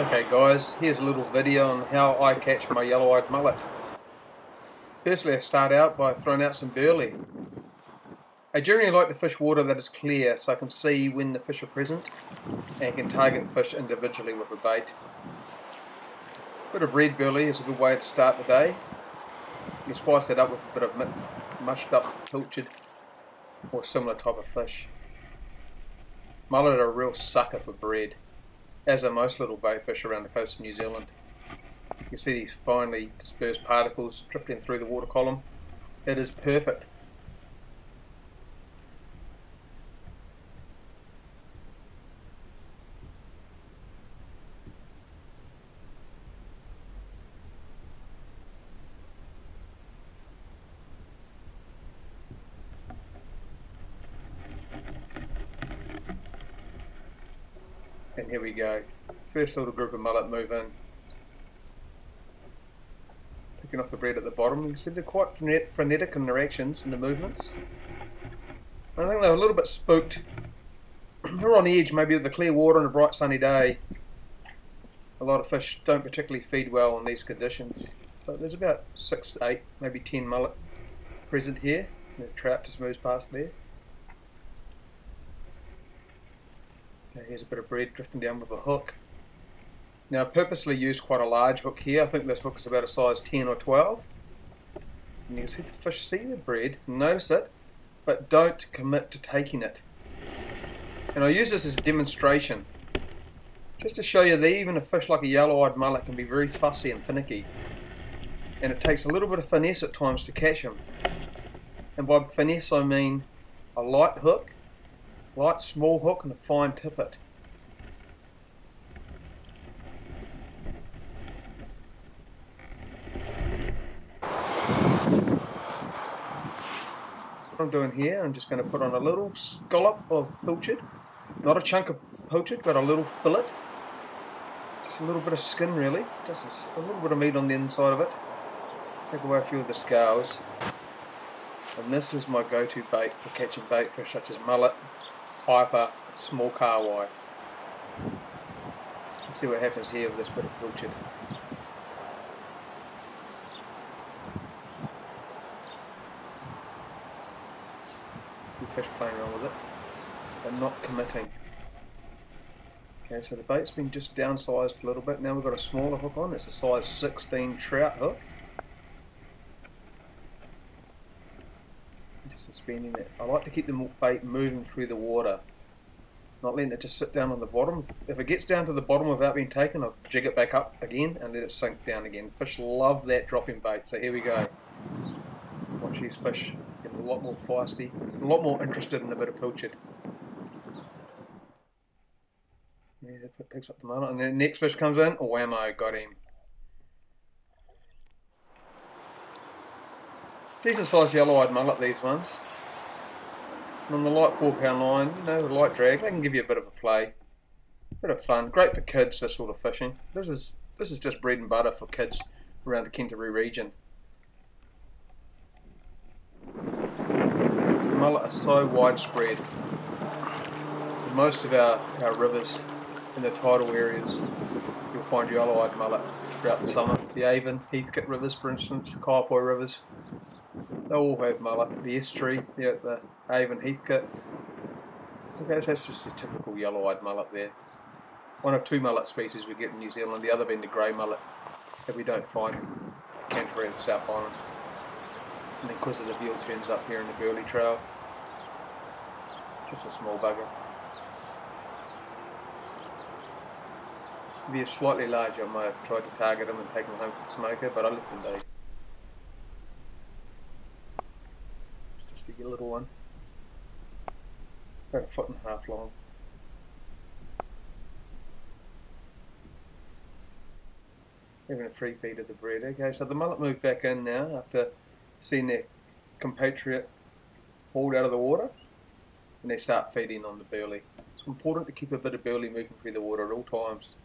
Okay guys, here's a little video on how I catch my yellow-eyed mullet. Firstly, I start out by throwing out some burley. I generally like to fish water that is clear so I can see when the fish are present and can target fish individually with a bait. A bit of red burley is a good way to start the day. You spice that up with a bit of mushed up pilchard or similar type of fish. Mullet are a real sucker for bread, as are most little bait fish around the coast of New Zealand. You can see these finely dispersed particles drifting through the water column. It is perfect. And here we go. First little group of mullet move in. Picking off the bread at the bottom. You can see they're quite frenetic in their actions and the movements. I think they're a little bit spooked. They're on edge, maybe with the clear water and a bright sunny day. A lot of fish don't particularly feed well in these conditions. But there's about 6, 8, maybe 10 mullet present here. The trout just moves past there. Okay, here's a bit of bread drifting down with a hook. Now I purposely used quite a large hook here. I think this hook is about a size 10 or 12. And you can see the fish see the bread, notice it, but don't commit to taking it. And I use this as a demonstration, just to show you that even a fish like a yellow-eyed mullet can be very fussy and finicky. And it takes a little bit of finesse at times to catch him. And by finesse I mean a light hook, light small hook and a fine tippet. What I'm doing here, I'm just going to put on a little scallop of pilchard, not a chunk of pilchard but a little fillet, just a little bit of skin really, just a little bit of meat on the inside of it, take away a few of the scales. And this is my go-to bait for catching bait fish such as mullet, piper, small kahawai. Let's see what happens here with this bit of pilchard. Fish playing around with it, but not committing. Okay, so the bait's been just downsized a little bit. Now we've got a smaller hook on. It's a size 16 trout hook. Just suspending it. I like to keep the bait moving through the water, not letting it just sit down on the bottom. If it gets down to the bottom without being taken, I'll jig it back up again and let it sink down again. Fish love that dropping bait, so here we go. Watch these fish get a lot more feisty, a lot more interested in a bit of pilchard. Yeah, that picks up the mullet, and then the next fish comes in. Oh, whammo, got him. Decent sized yellow-eyed mullet, these ones. And on the light 4-pound line, you know, the light drag, they can give you a bit of a play. Bit of fun. Great for kids, this sort of fishing. This is just bread and butter for kids around the Canterbury region. Mullet are so widespread. In most of our rivers in the tidal areas, you'll find yellow-eyed mullet throughout the summer. The Avon, Heathcote rivers, for instance, Kaiapoi rivers, they all have mullet. The estuary, there at the Avon, Heathcote. Okay, so that's just a typical yellow-eyed mullet there. One of 2 mullet species we get in New Zealand, the other being the grey mullet that we don't find in Canterbury and South Island. And then inquisitive eel turns up here in the Burley Trail. Just a small bugger. If he is slightly larger, I might have tried to target him and take him home for the smoker, but I let him be. It's just a little one. About 1.5 foot long. Having a free feed of the bread. Okay, so the mullet moved back in now after seeing their compatriot hauled out of the water, and they start feeding on the burley. It's important to keep a bit of burley moving through the water at all times.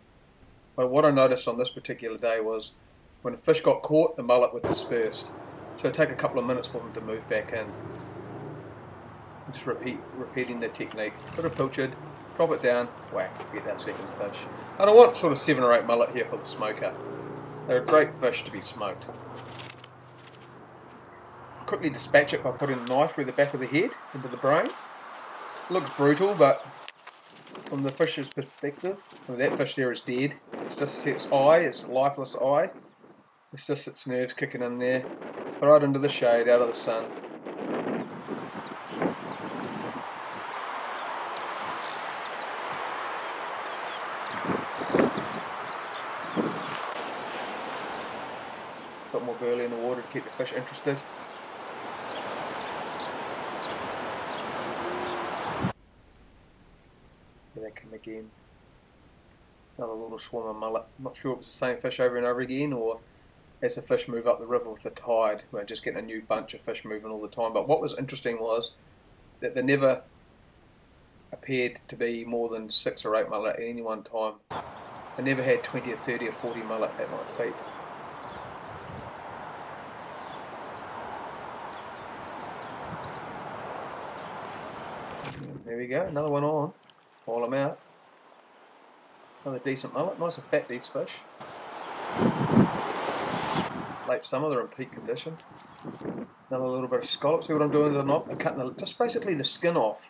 But what I noticed on this particular day was when the fish got caught, the mullet would disperse. So it'd take a couple of minutes for them to move back in. And just repeating the technique. Bit of pilchard, drop it down, whack, get that second fish. And I want sort of 7 or 8 mullet here for the smoker. They're a great fish to be smoked. Quickly dispatch it by putting a knife through the back of the head into the brain. Looks brutal, but from the fish's perspective, well, that fish there is dead. It's just its eye, its lifeless eye. It's just its nerves kicking in there. Throw it into the shade, out of the sun. Put more burley in the water to keep the fish interested. Here they come again. Another little swarm of mullet. I'm not sure if it's the same fish over and over again, or as the fish move up the river with the tide, we're just getting a new bunch of fish moving all the time. But what was interesting was that there never appeared to be more than 6 or 8 mullet at any one time. I never had 20 or 30 or 40 mullet at my feet. There we go, another one on. Haul them out. Another decent mullet, nice and fat these fish. Late summer, they're in peak condition. Another little bit of scallop. See what I'm doing with the knife? I'm cutting just basically the skin off.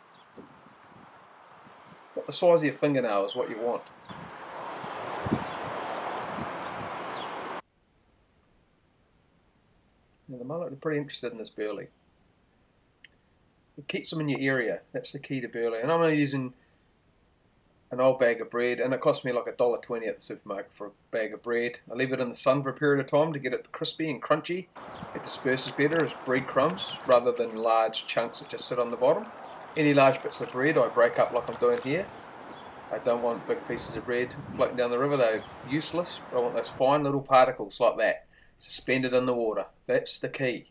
But the size of your fingernail is what you want. Now the mullet are pretty interested in this burley. It keeps them in your area. That's the key to burley. And I'm only using an old bag of bread, and it cost me like $1.20 at the supermarket for a bag of bread. I leave it in the sun for a period of time to get it crispy and crunchy. It disperses better as breadcrumbs rather than large chunks that just sit on the bottom. Any large bits of bread I break up like I'm doing here. I don't want big pieces of bread floating down the river, they're useless. I want those fine little particles like that, suspended in the water. That's the key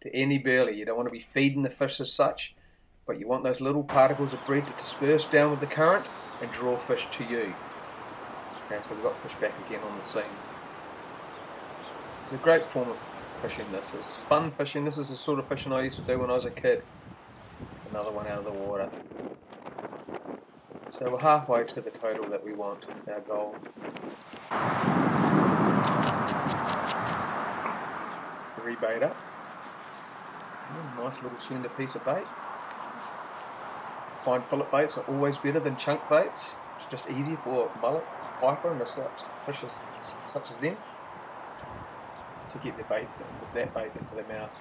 to any burley. You don't want to be feeding the fish as such, but you want those little particles of bread to disperse down with the current and draw fish to you. Okay, so we've got fish back again on the scene. It's a great form of fishing this. It's fun fishing. This is the sort of fishing I used to do when I was a kid. Another one out of the water. So we're halfway to the total that we want, our goal. Rebait up. Nice little slender piece of bait. Fine fillet baits are always better than chunk baits. It's just easy for mullet, piper and fish such as them to get their bait, that bait into their mouth.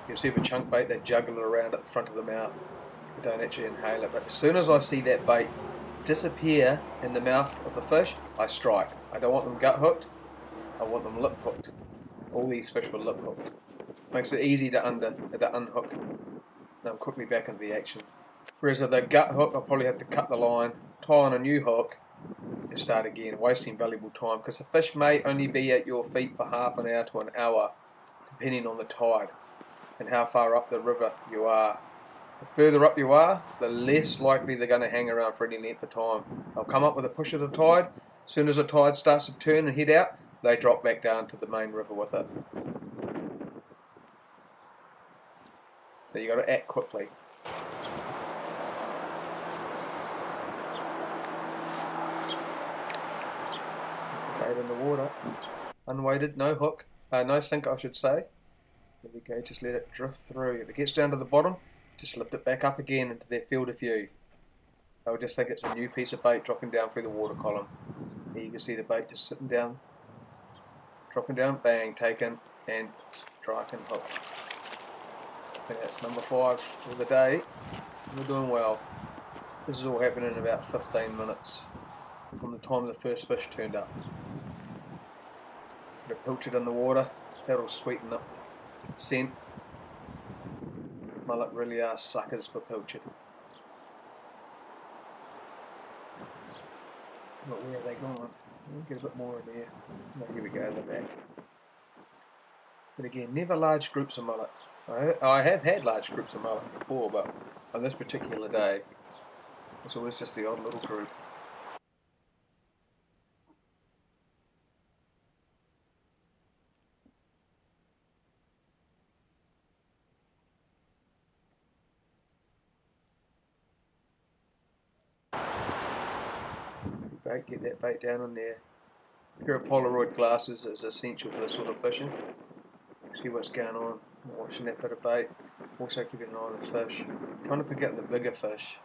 You'll see with chunk bait, they juggle it around at the front of the mouth. They don't actually inhale it. But as soon as I see that bait disappear in the mouth of the fish, I strike. I don't want them gut hooked, I want them lip hooked. All these fish were lip hooked. Makes it easy to unhook. Now I'm quickly back into the action. Whereas if they're gut hook, I'll probably have to cut the line, tie on a new hook, and start again, wasting valuable time, because the fish may only be at your feet for half an hour to an hour, depending on the tide and how far up the river you are. The further up you are, the less likely they're going to hang around for any length of time. They'll come up with a push of the tide. As soon as the tide starts to turn and head out, they drop back down to the main river with it. So you've got to act quickly. Bait in the water, unweighted, no hook, no sink I should say. There we go, just let it drift through. If it gets down to the bottom, just lift it back up again into their field of view. They'll just think it's a new piece of bait dropping down through the water column. Here you can see the bait just sitting down, dropping down, bang, taken, and strike and hook. I think that's number 5 for the day. We're doing well. This is all happening in about 15 minutes from the time the first fish turned up. Get it pilchard in the water, that'll sweeten up scent. Mullet really are suckers for pilchard. But where have they gone? We'll get a bit more in there. No, here we go, they're back. But again, never large groups of mullet. I have had large groups of mullet before, but on this particular day, it's always just the odd little group. Good bait, get that bait down in there. A pair of Polaroid glasses is essential for this sort of fishing. See what's going on, watching that bit of bait. Also keeping an eye on the fish. Trying to pick out the bigger fish.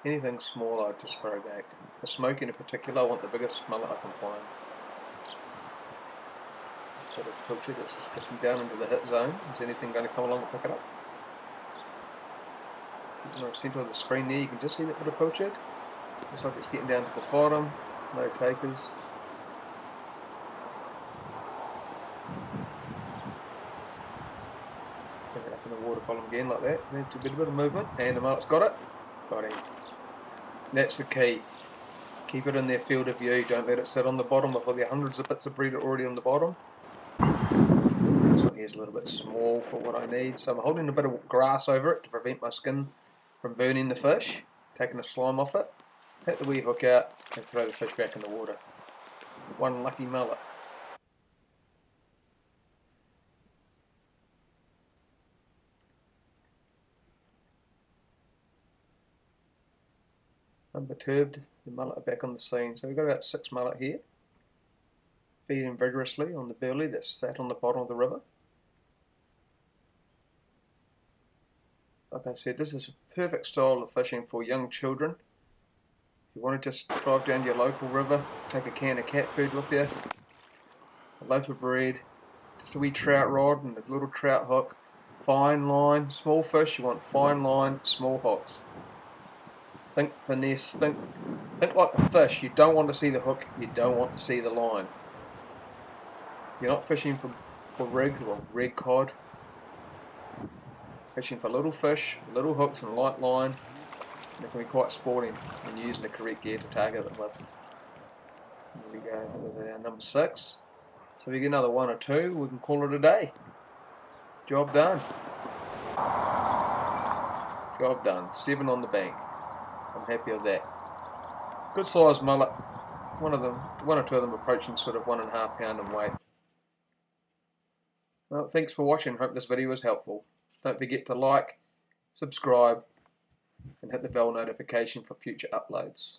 Anything small I'd just throw back. The smoke in particular, I want the biggest mullet I can find. Sort of filter that's just getting down into the hit zone. Is anything going to come along and pick it up? In the centre of the screen there, you can just see that bit of pilchard. Looks like it's getting down to the bottom. No takers. Bring it up in the water column again like that. Then a bit of movement, and the mullet's got it. Got him. That's the key. Keep it in their field of view. Don't let it sit on the bottom with all the hundreds of bits of breeder already on the bottom. This one here is a little bit small for what I need, so I'm holding a bit of grass over it to prevent my skin from burning the fish. Taking the slime off it. Hit the wee hook out and throw the fish back in the water. One lucky mullet. Unperturbed, the mullet are back on the scene. So we've got about 6 mullet here. Feeding vigorously on the burley that's sat on the bottom of the river. Like I said, this is a perfect style of fishing for young children. If you want to just drive down to your local river, take a can of cat food with you, a loaf of bread, just a wee trout rod and a little trout hook, fine line, small fish, you want fine line, small hooks. Think finesse, think like a fish. You don't want to see the hook, you don't want to see the line. You're not fishing for rig or red cod. Fishing for little fish, little hooks and light line. And it can be quite sporting when you're using the correct gear to target it with. There we go, with our number 6. So if we get another 1 or 2, we can call it a day. Job done. Job done. 7 on the bank. I'm happy with that. Good sized mullet. One or two of them approaching sort of 1.5 pound in weight. Well, thanks for watching. Hope this video was helpful. Don't forget to like, subscribe, and hit the bell notification for future uploads.